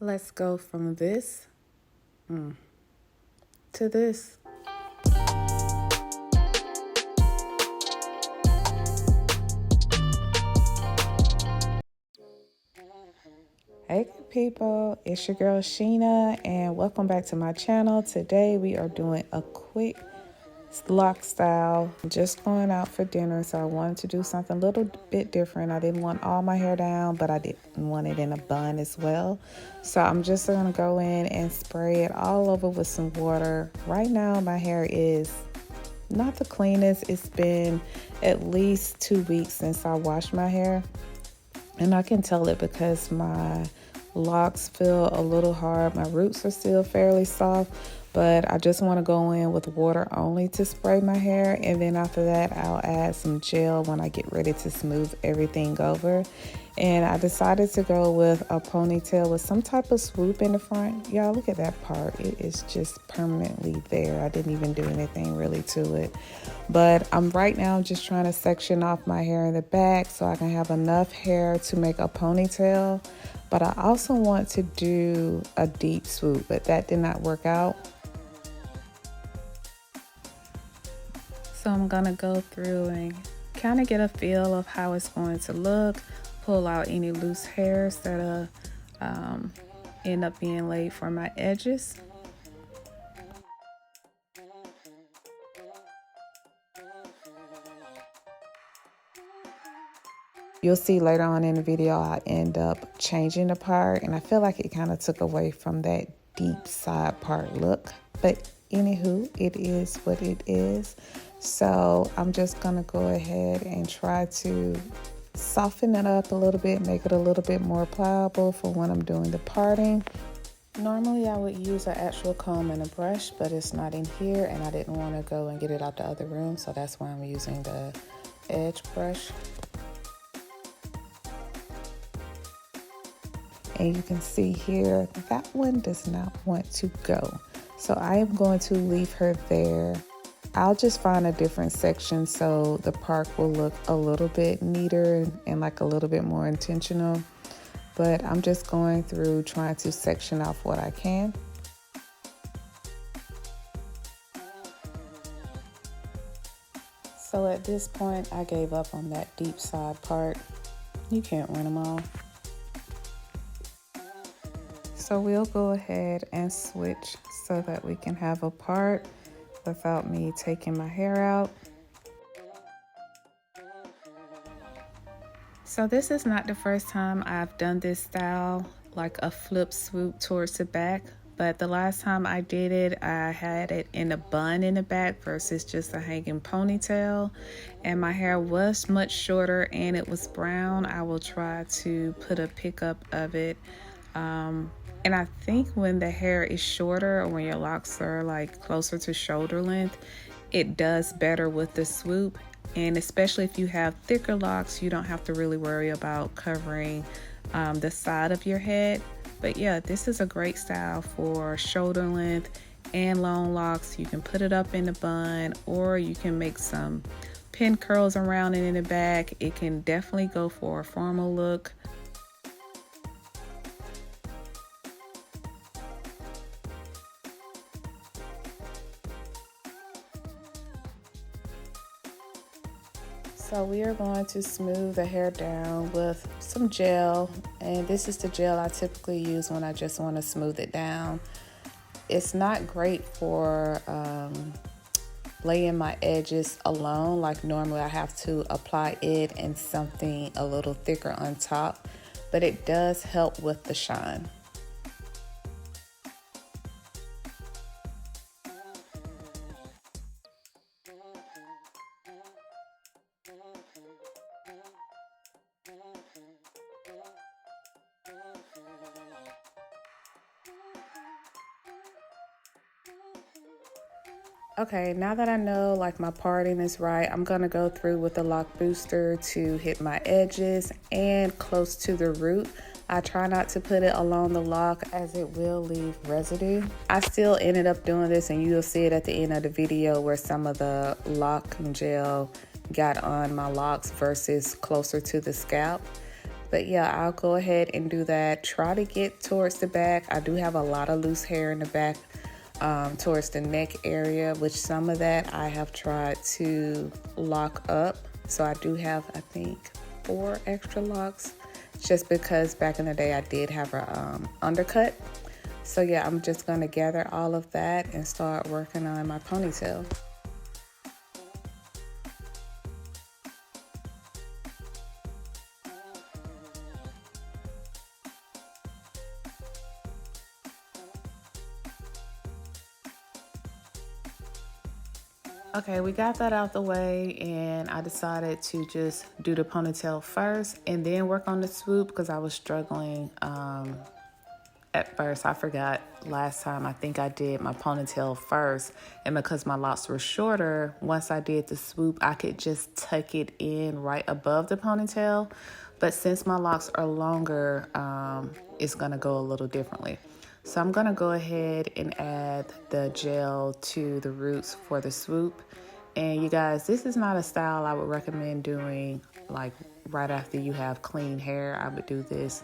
Let's go from this to this. Hey good people, it's your girl Sheena and welcome back to my channel. Today we are doing a quick lock style. I'm just going out for dinner, so I wanted to do something a little bit different. I didn't want all my hair down, but I didn't want it in a bun as well. So I'm just gonna go in and spray it all over with some water. Right now my hair is not the cleanest. It's been at least 2 weeks since I washed my hair. And I can tell it because my locks feel a little hard. My roots are still fairly soft, but I just want to go in with water only to spray my hair. And then after that, I'll add some gel when I get ready to smooth everything over. And I decided to go with a ponytail with some type of swoop in the front. Y'all, look at that part. It is just permanently there. I didn't even do anything really to it. But I'm right now just trying to section off my hair in the back so I can have enough hair to make a ponytail. But I also want to do a deep swoop, but that did not work out. So I'm gonna go through and kind of get a feel of how it's going to look, pull out any loose hairs that end up being laid for my edges. You'll see later on in the video I end up changing the part, and I feel like it kind of took away from that deep side part look. But anywho, it is what it is. So I'm just gonna go ahead and try to soften it up a little bit, make it a little bit more pliable for when I'm doing the parting. Normally I would use an actual comb and a brush, but it's not in here and I didn't want to go and get it out the other room, so that's why I'm using the edge brush. And you can see here, that one does not want to go. So I am going to leave her there. I'll just find a different section so the part will look a little bit neater and like a little bit more intentional. But I'm just going through trying to section off what I can. So at this point, I gave up on that deep side part. You can't win them all. So we'll go ahead and switch so that we can have a part without me taking my hair out. So this is not the first time I've done this style, like a flip swoop towards the back, but the last time I did it, I had it in a bun in the back versus just a hanging ponytail, and my hair was much shorter and it was brown. I will try to put a pickup of it. And I think when the hair is shorter or when your locks are like closer to shoulder length, it does better with the swoop. And especially if you have thicker locks, you don't have to really worry about covering the side of your head. But yeah, this is a great style for shoulder length and long locks. You can put it up in the bun, or you can make some pin curls around it in the back. It can definitely go for a formal look. So we are going to smooth the hair down with some gel, and this is the gel I typically use when I just want to smooth it down. It's not great for laying my edges alone, like normally I have to apply it and something a little thicker on top, but it does help with the shine. Okay, now that I know like my parting is right, I'm gonna go through with the lock booster to hit my edges and close to the root. I try not to put it along the lock as it will leave residue. I still ended up doing this, and you'll see it at the end of the video where some of the lock gel got on my locks versus closer to the scalp. But yeah, I'll go ahead and do that. Try to get towards the back. I do have a lot of loose hair in the back towards the neck area, which some of that I have tried to lock up. So I do have, I think, 4 extra locks, just because back in the day I did have a undercut. So yeah, I'm just gonna gather all of that and start working on my ponytail. Okay, we got that out the way, and I decided to just do the ponytail first and then work on the swoop because I was struggling at first. I forgot last time, I think I did my ponytail first, and because my locks were shorter, once I did the swoop, I could just tuck it in right above the ponytail. But since my locks are longer, it's gonna go a little differently. So I'm gonna go ahead and add the gel to the roots for the swoop. And you guys, this is not a style I would recommend doing like right after you have clean hair. I would do this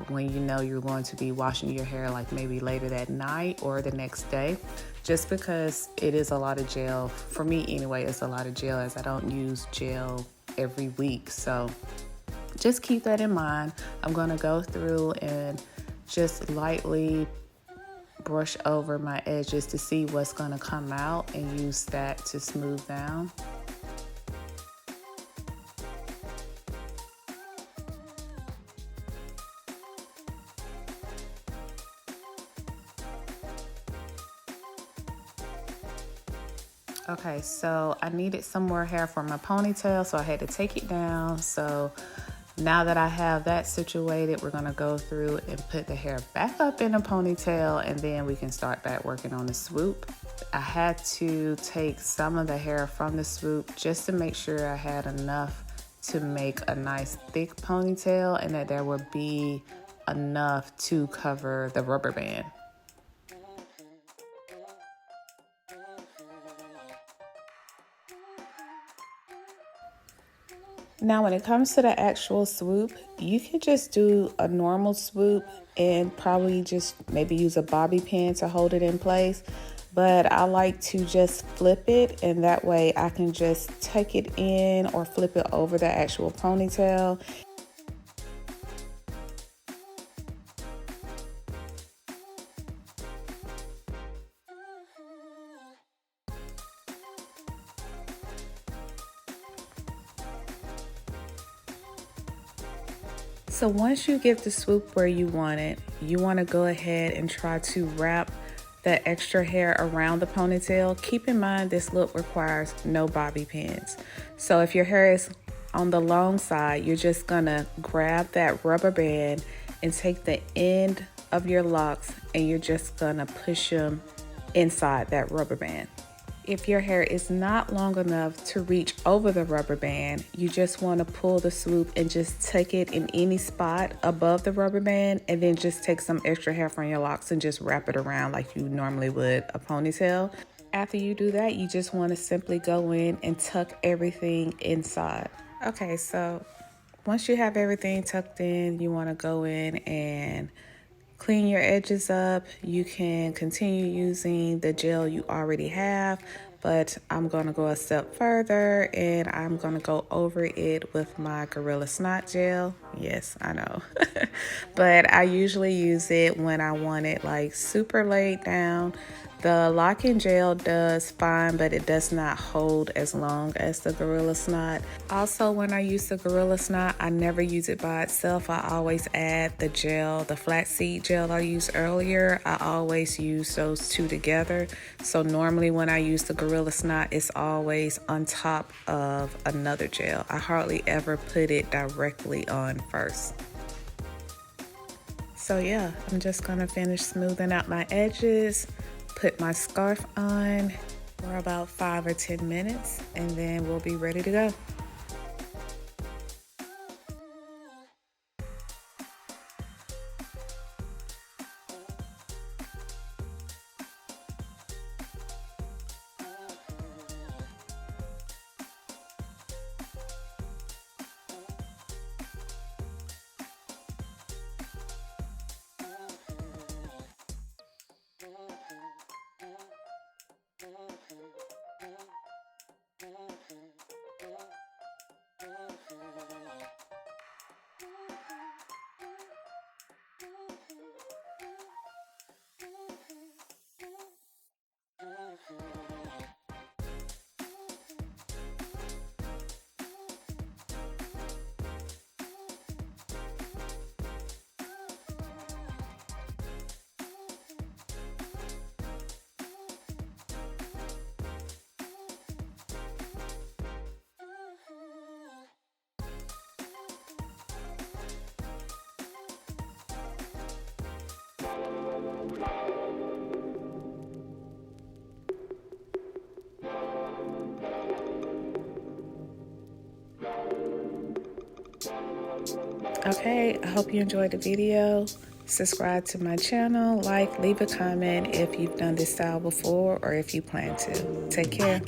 when you know you're going to be washing your hair, like maybe later that night or the next day, just because it is a lot of gel. For me anyway, it's a lot of gel, as I don't use gel every week. So just keep that in mind. I'm gonna go through and just lightly brush over my edges to see what's gonna come out and use that to smooth down. Okay, so I needed some more hair for my ponytail, so I had to take it down. So now that I have that situated, we're gonna go through and put the hair back up in a ponytail, and then we can start back working on the swoop. I had to take some of the hair from the swoop just to make sure I had enough to make a nice thick ponytail and that there would be enough to cover the rubber band. Now, when it comes to the actual swoop, you can just do a normal swoop and probably just maybe use a bobby pin to hold it in place. But I like to just flip it, and that way I can just tuck it in or flip it over the actual ponytail. So once you get the swoop where you want it, you want to go ahead and try to wrap that extra hair around the ponytail. Keep in mind this look requires no bobby pins. So if your hair is on the long side, you're just gonna grab that rubber band and take the end of your locks and you're just gonna push them inside that rubber band. If your hair is not long enough to reach over the rubber band, you just want to pull the swoop and just tuck it in any spot above the rubber band, and then just take some extra hair from your locks and just wrap it around like you normally would a ponytail. After you do that, you just want to simply go in and tuck everything inside. Okay, so once you have everything tucked in, you want to go in and clean your edges up. You can continue using the gel you already have, but I'm going to go a step further and I'm going to go over it with my Gorilla Snot gel. Yes, I know. But I usually use it when I want it like super laid down. The locking gel does fine, but it does not hold as long as the Gorilla Snot. Also, when I use the Gorilla Snot, I never use it by itself. I always add the gel, the flaxseed gel I used earlier. I always use those two together. So normally when I use the Gorilla Snot, it's always on top of another gel. I hardly ever put it directly on first. So yeah, I'm just gonna finish smoothing out my edges, put my scarf on for about 5 or 10 minutes, and then we'll be ready to go. Okay, I hope you enjoyed the video. Subscribe to my channel, leave a comment if you've done this style before or if you plan to. Take care.